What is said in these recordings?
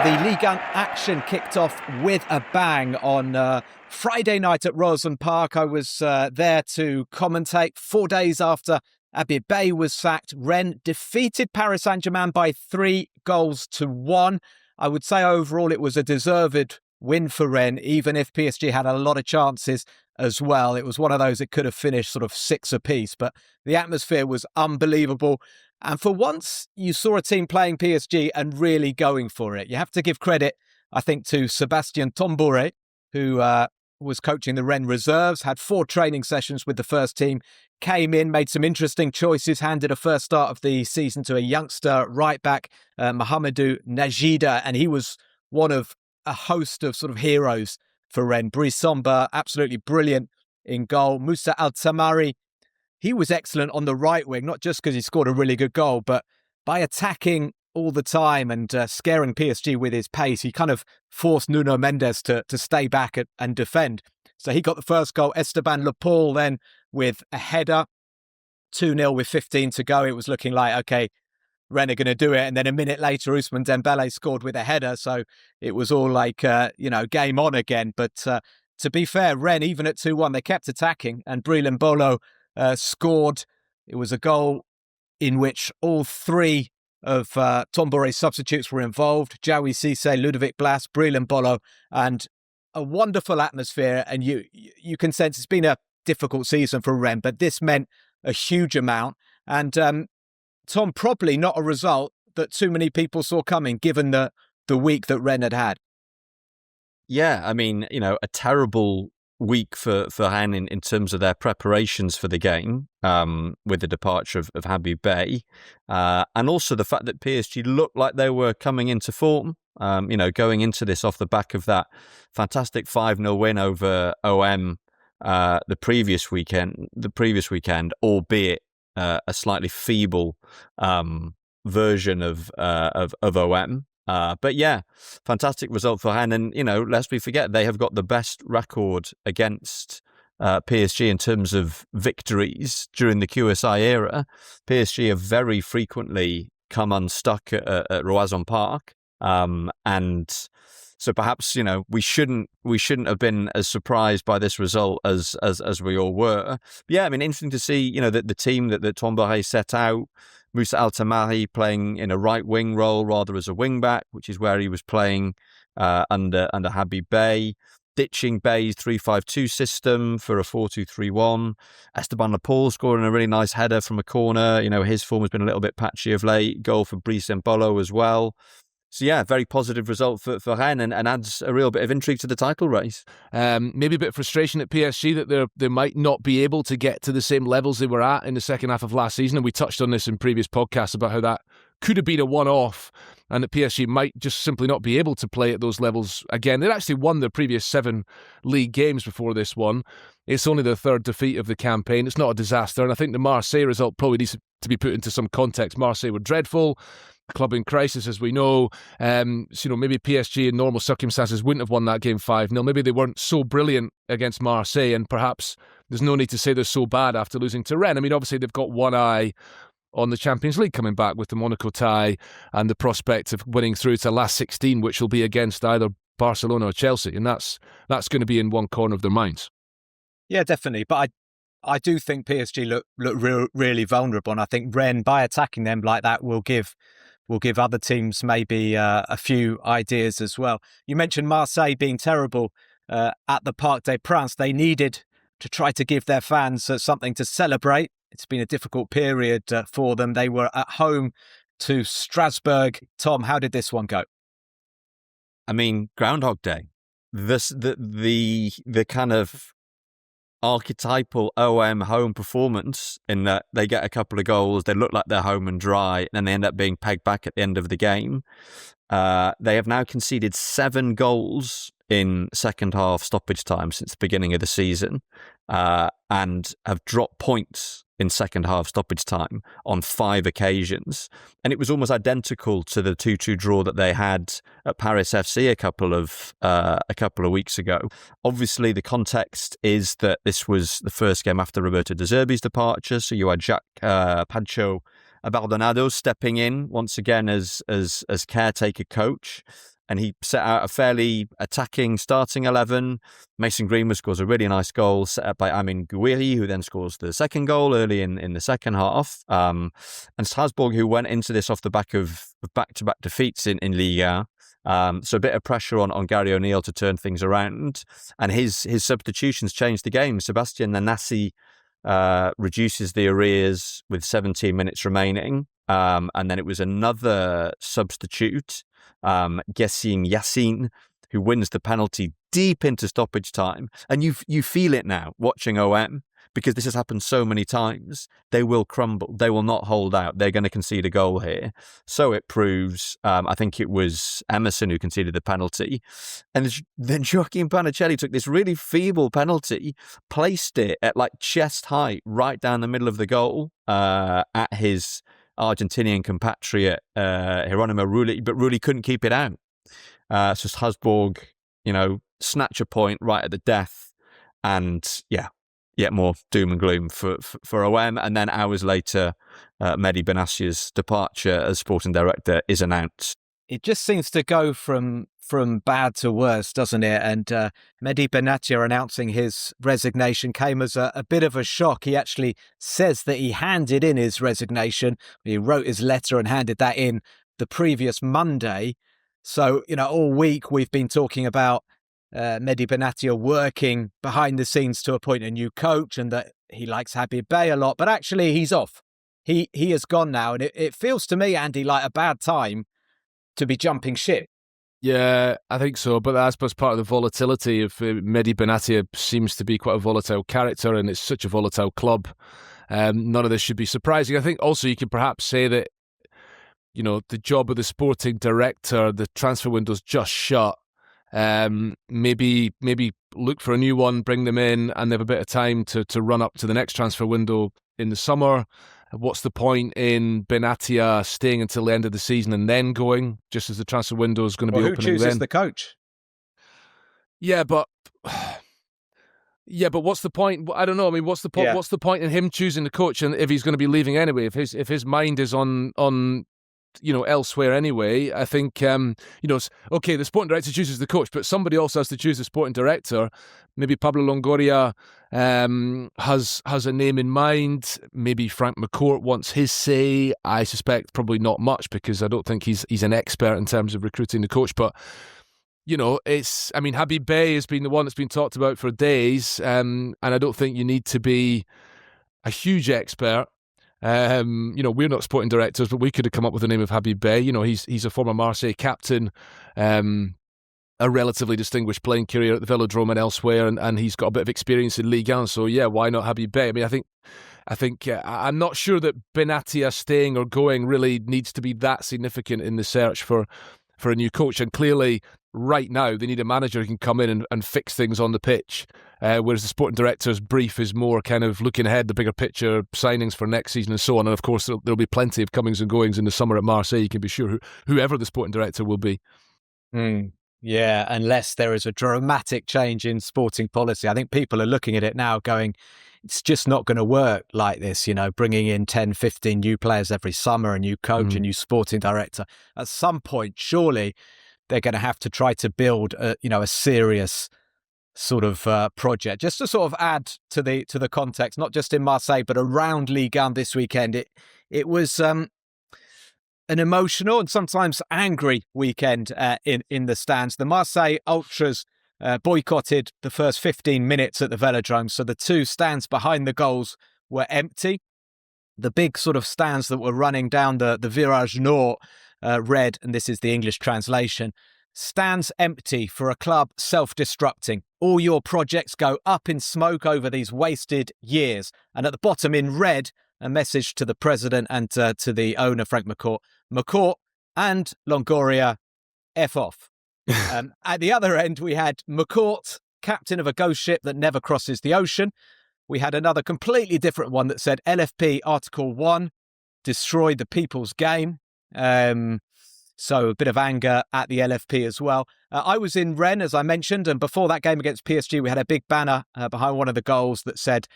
the Ligue action kicked off with a bang on Friday night at Rosen Park. I was there to commentate 4 days after Habib Beye was sacked. Rennes defeated Paris Saint-Germain by 3-1. I would say overall it was a deserved win for Rennes, even if PSG had a lot of chances as well. It was one of those it could have finished sort of 6 apiece, but the atmosphere was unbelievable. And for once, you saw a team playing PSG and really going for it. You have to give credit, I think, to Sébastien Tombouré, who was coaching the Rennes reserves, had 4 training sessions with the first team, came in, made some interesting choices, handed a first start of the season to a youngster right-back, Mohamedou Najida, and he was one of a host of sort of heroes for Rennes. Brice Samba, absolutely brilliant in goal. Moussa Al-Tamari, he was excellent on the right wing, not just because he scored a really good goal, but by attacking all the time and scaring PSG with his pace, he kind of forced Nuno Mendes to stay back and defend. So he got the first goal. Esteban Lepaul then with a header, 2-0 with 15 to go. It was looking like, okay, Rennes are going to do it. And then a minute later, Ousmane Dembele scored with a header. So it was all like, game on again. But to be fair, Rennes, even at 2-1, they kept attacking, and Brélin Bolo scored. It was a goal in which all 3 of Tomboré's substitutes were involved. Jaoui Cissé, Ludovic Blas, Brélin Bolo, and a wonderful atmosphere. And you can sense it's been a difficult season for Rennes, but this meant a huge amount. And Tom, probably not a result that too many people saw coming, given the week that Rennes had. Yeah, I mean, a terrible week for Rennes in terms of their preparations for the game, with the departure of Habib Beye, and also the fact that PSG looked like they were coming into form, going into this off the back of that fantastic 5-0 win over OM the previous weekend, albeit a slightly feeble version of OM. But yeah, fantastic result for Rennes. And, lest we forget, they have got the best record against PSG in terms of victories during the QSI era. PSG have very frequently come unstuck at Roazhon Park. And so perhaps, we shouldn't have been as surprised by this result as we all were. But yeah, I mean, interesting to see, that the team that Tombouré set out, Moussa Al-Tamari playing in a right wing role rather as a wing back, which is where he was playing under Habib Beye, ditching Beye's 3-5-2 system for a 4-2-3-1. Esteban Lepaul scoring a really nice header from a corner. His form has been a little bit patchy of late. Goal for Brice Bolo as well. So yeah, very positive result for Rennes and adds a real bit of intrigue to the title race. Maybe a bit of frustration at PSG that they might not be able to get to the same levels they were at in the second half of last season. And we touched on this in previous podcasts about how that could have been a one-off and that PSG might just simply not be able to play at those levels again. They'd actually won their previous 7 league games before this one. It's only their 3rd defeat of the campaign. It's not a disaster. And I think the Marseille result probably needs to be put into some context. Marseille were dreadful. Club in crisis, as we know. Maybe PSG in normal circumstances wouldn't have won that game 5-0. Maybe they weren't so brilliant against Marseille, and perhaps there's no need to say they're so bad after losing to Rennes. I mean, obviously they've got one eye on the Champions League coming back with the Monaco tie and the prospect of winning through to last 16, which will be against either Barcelona or Chelsea, and that's going to be in one corner of their minds. Yeah, definitely. But I do think PSG look really vulnerable, and I think Rennes, by attacking them like that, will give other teams maybe a few ideas as well. You mentioned Marseille being terrible at the Parc des Princes. They needed to try to give their fans something to celebrate. It's been a difficult period for them. They were at home to Strasbourg. Tom, how did this one go? I mean, Groundhog Day. The kind of archetypal OM home performance in that they get a couple of goals, they look like they're home and dry, and then they end up being pegged back at the end of the game. They have now conceded 7 goals in second half stoppage time since the beginning of the season, and have dropped points in second half stoppage time on 5 occasions. And it was almost identical to the 2-2 draw that they had at Paris FC a couple of weeks ago. Obviously, the context is that this was the first game after Roberto De Zerbi's departure, so you had Pancho Abaldonado stepping in once again as caretaker coach. and he set out a fairly attacking starting 11. Mason Greenwood scores a really nice goal set up by Amin Gouiri, who then scores the second goal early in the second half. And Strasbourg, who went into this off the back of back-to-back defeats in Ligue 1. So a bit of pressure on Gary O'Neill to turn things around. And his substitutions changed the game. Sebastian Nanasi reduces the arrears with 17 minutes remaining. And then it was another substitute, Gessim Yassin, who wins the penalty deep into stoppage time. And you feel it now watching OM, because this has happened so many times. They will crumble. They will not hold out. They're going to concede a goal here. So it proves. I think it was Emerson who conceded the penalty. And then Joaquin Panicelli took this really feeble penalty, placed it at like chest height right down the middle of the goal at his Argentinian compatriot Geronimo Rulli, but Rulli couldn't keep it out. So Strasbourg, snatch a point right at the death, and yet more doom and gloom for OM. And then hours later, Mehdi Benassia's departure as sporting director is announced. It just seems to go from bad to worse, doesn't it? And Mehdi Benassia announcing his resignation came as a bit of a shock. He actually says that he handed in his resignation. He wrote his letter and handed that in the previous Monday. So, all week we've been talking about Mehdi Benassia working behind the scenes to appoint a new coach, and that he likes Habib Beye a lot. But actually, he's off. He has gone now. And it feels to me, Andy, like a bad time to be jumping ship. Yeah, I think so. But I suppose part of the volatility of Mehdi Benassia seems to be quite a volatile character, and it's such a volatile club. None of this should be surprising. I think also you could perhaps say that, the job of the sporting director, the transfer window's just shut. Maybe look for a new one, bring them in, and they have a bit of time to run up to the next transfer window in the summer. What's the point in Benassia staying until the end of the season and then going, just as the transfer window is going to be opening then? Who chooses the coach? Yeah, but what's the point? I don't know. I mean, what's the point? Yeah. What's the point in him choosing the coach, and if he's going to be leaving anyway? If his mind is on elsewhere anyway, I think, okay, the sporting director chooses the coach, but somebody else has to choose the sporting director. Maybe Pablo Longoria has a name in mind. Maybe Frank McCourt wants his say. I suspect probably not much, because I don't think he's an expert in terms of recruiting the coach. But, Habib Beye has been the one that's been talked about for days, and I don't think you need to be a huge expert. We're not sporting directors, but we could have come up with the name of Habib Beye. He's a former Marseille captain, a relatively distinguished playing career at the Velodrome and elsewhere, and he's got a bit of experience in Ligue 1. So yeah, why not Habib Beye? I mean, I think I'm not sure that Benassia staying or going really needs to be that significant in the search for a new coach. And clearly, right now, they need a manager who can come in and fix things on the pitch, whereas the sporting director's brief is more kind of looking ahead, the bigger picture, signings for next season and so on. And of course, there'll be plenty of comings and goings in the summer at Marseille. You can be sure whoever the sporting director will be. Yeah, unless there is a dramatic change in sporting policy. I think people are looking at it now going, it's just not going to work like this, bringing in 10, 15 new players every summer, a new coach, a new sporting director. At some point, surely they're going to have to try to build a serious sort of project. Just to sort of add to the context, not just in Marseille, but around Ligue 1 this weekend, it was an emotional and sometimes angry weekend in the stands. The Marseille Ultras boycotted the first 15 minutes at the Velodrome, so the two stands behind the goals were empty. The big sort of stands that were running down the Virage Nord read, and this is the English translation, "Stands empty for a club self-destructing. All your projects go up in smoke over these wasted years." And at the bottom in red, a message to the president and to the owner, Frank McCourt. McCourt and Longoria, F off. At the other end, we had McCourt, captain of a ghost ship that never crosses the ocean. We had another completely different one that said LFP Article 1, destroy the people's game. So a bit of anger at the LFP as well. I was in Rennes, as I mentioned, and before that game against PSG, we had a big banner behind one of the goals that said,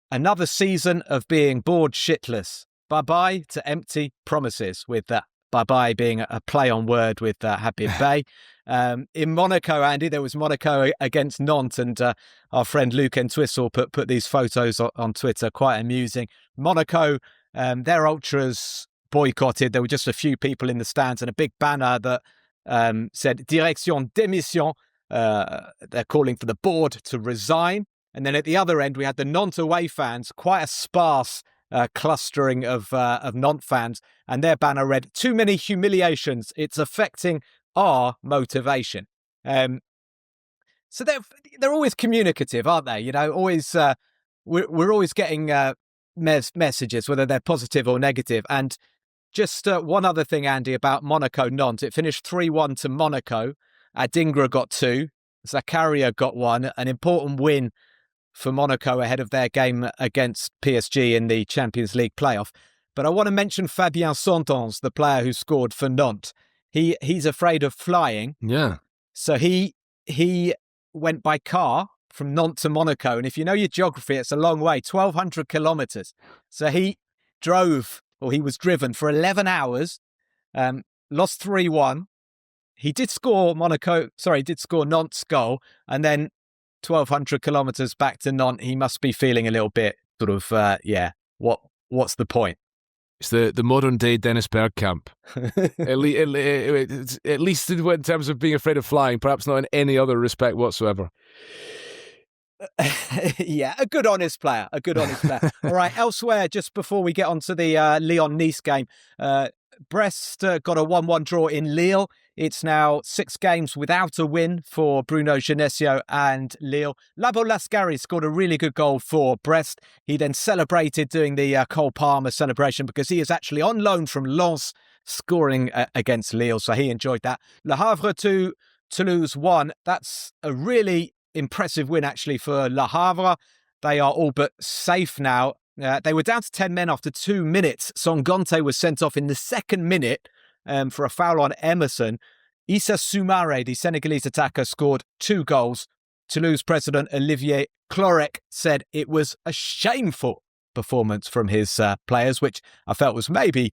"Another season of being bored shitless. Bye-bye to empty promises," with Bye being a play on word with Habib Beye. In Monaco, Andy, there was Monaco against Nantes, and our friend Luke Entwistle put these photos on Twitter, quite amusing. Monaco, their ultras boycotted. There were just a few people in the stands and a big banner that said Direction démission. They're calling for the board to resign. And then at the other end, we had the Nantes away fans, quite a sparse clustering of Nantes fans, and their banner read, "Too many humiliations. It's affecting our motivation." So they're always communicative, aren't they? You know, always we're always getting messages, whether they're positive or negative. And just one other thing, Andy, about Monaco-Nantes. It finished 3-1 to Monaco. Adingra got 2. Zakaria got 1. An important win for Monaco ahead of their game against PSG in the Champions League playoff. But I want to mention Fabien Santons, the player who scored for Nantes. He's afraid of flying. Yeah. So he went by car from Nantes to Monaco. And if you know your geography, it's a long way, 1,200 kilometres. So he was driven for 11 hours, lost 3-1. He did score Nantes' goal, and then 1,200 kilometres back to Nantes, he must be feeling a little bit sort of, what's the point? It's the modern day Dennis Bergkamp. at least in terms of being afraid of flying, perhaps not in any other respect whatsoever. Yeah, a good honest player. All right, elsewhere, just before we get on to the Lyon-Nice game, Brest got a 1-1 draw in Lille. It's now 6 games without a win for Bruno Genesio and Lille. Labo Lascari scored a really good goal for Brest. He then celebrated doing the Cole Palmer celebration because he is actually on loan from Lens, scoring against Lille, so he enjoyed that. Le Havre 2, Toulouse 1. That's a really impressive win, actually, for Le Havre. They are all but safe now. They were down to 10 men after 2 minutes. Sangante was sent off in the second minute for a foul on Emerson. Issa Soumaré, the Senegalese attacker, scored 2 goals. Toulouse president Olivier Clorec said it was a shameful performance from his players, which I felt was maybe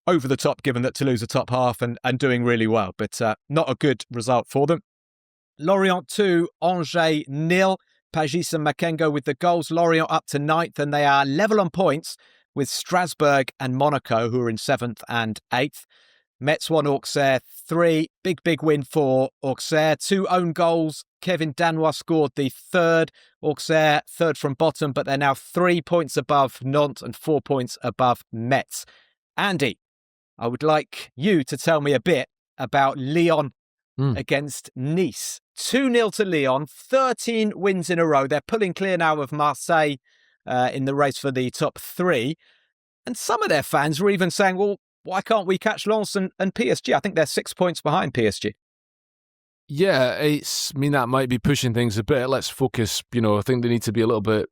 over the top, given that Toulouse are top half and doing really well, but not a good result for them. Lorient 2, Angers 0. Pagis and Makengo with the goals. Lorient up to 9th, and they are level on points with Strasbourg and Monaco, who are in 7th and 8th. Metz 1, Auxerre 3. Big win for Auxerre. 2 own goals. Kevin Danois scored the third. Auxerre third from bottom, but they're now 3 points above Nantes and 4 points above Metz. Andy, I would like you to tell me a bit about Lyon against Nice. 2-0 to Lyon, 13 wins in a row. They're pulling clear now of Marseille in the race for the top 3. And some of their fans were even saying, well, why can't we catch Lens and PSG? I think they're 6 points behind PSG. Yeah, that might be pushing things a bit. Let's focus, I think they need to be a little bit,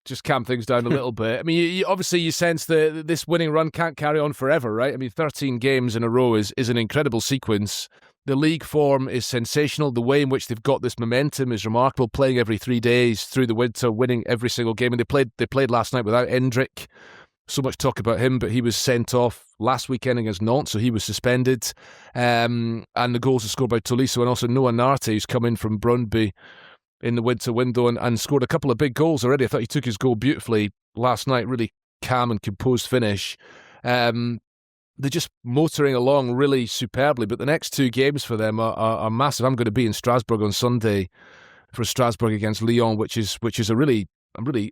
just calm things down a little bit. I mean, obviously you sense that this winning run can't carry on forever, right? I mean, 13 games in a row is an incredible sequence. The league form is sensational. The way in which they've got this momentum is remarkable. Playing every 3 days through the winter, winning every single game. And they played last night without Endrick. So much talk about him, but he was sent off last weekend against Nantes, so he was suspended. And the goals are scored by Tolisso and also Noah Narte, who's come in from Brøndby in the winter window and scored a couple of big goals already. I thought he took his goal beautifully last night. Really calm and composed finish. They're just motoring along really superbly, but the next 2 games for them are massive. I'm going to be in Strasbourg on Sunday for Strasbourg against Lyon, which is a really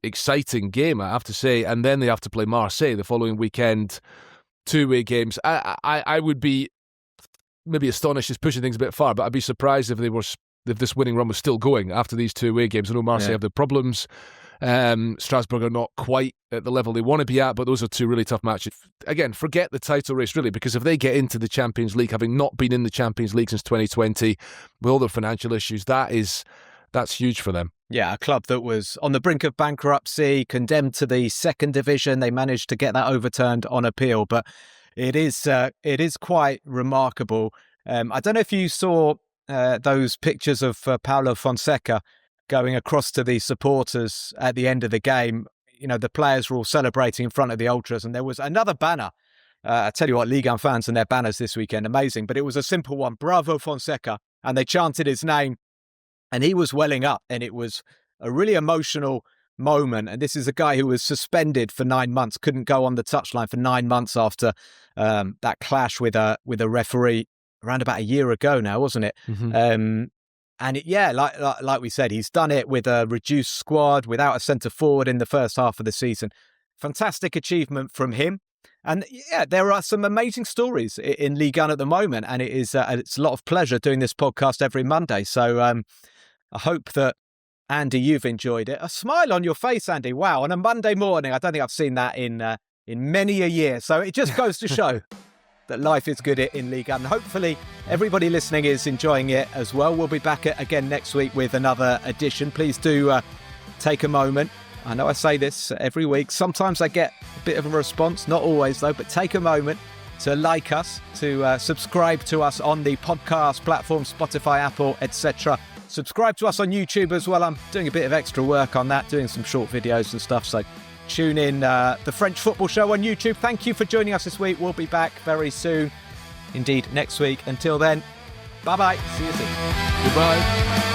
exciting game, I have to say. And then they have to play Marseille the following weekend. 2-way games. I would be maybe astonished is pushing things a bit far, but I'd be surprised if this winning run was still going after these 2-way games. I know Marseille have their problems. Strasbourg are not quite at the level they want to be at, but those are 2 really tough matches. Again, forget the title race, really, because if they get into the Champions League, having not been in the Champions League since 2020, with all their financial issues, that's huge for them. Yeah, a club that was on the brink of bankruptcy, condemned to the 2nd division. They managed to get that overturned on appeal, but it is quite remarkable. I don't know if you saw those pictures of Paulo Fonseca going across to the supporters at the end of the game. The players were all celebrating in front of the ultras, and there was another banner I tell you what, Ligue 1 fans and their banners this weekend, amazing. But it was a simple one, Bravo Fonseca. And they chanted his name and he was welling up. And it was a really emotional moment. And this is a guy who was suspended for 9 months, couldn't go on the touchline for 9 months after that clash with a referee around about a year ago now, wasn't it? Mm-hmm. Like we said, he's done it with a reduced squad, without a centre forward in the first half of the season. Fantastic achievement from him. And yeah, there are some amazing stories in Ligue 1 at the moment, and it's a lot of pleasure doing this podcast every Monday. So I hope that, Andy, you've enjoyed it. A smile on your face, Andy. Wow, on a Monday morning. I don't think I've seen that in many a year. So it just goes to show that life is good in Ligue 1. Hopefully everybody listening is enjoying it as well. We'll be back again next week with another edition. Please do take a moment. I know I say this every week. Sometimes I get a bit of a response, not always though, but take a moment to like us, to subscribe to us on the podcast platform, Spotify, Apple, etc. Subscribe to us on YouTube as well. I'm doing a bit of extra work on that, doing some short videos and stuff. So tune in the French Football Show on YouTube. Thank you for joining us this week. We'll be back very soon. Indeed, next week. Until then, bye-bye. See you soon. Goodbye.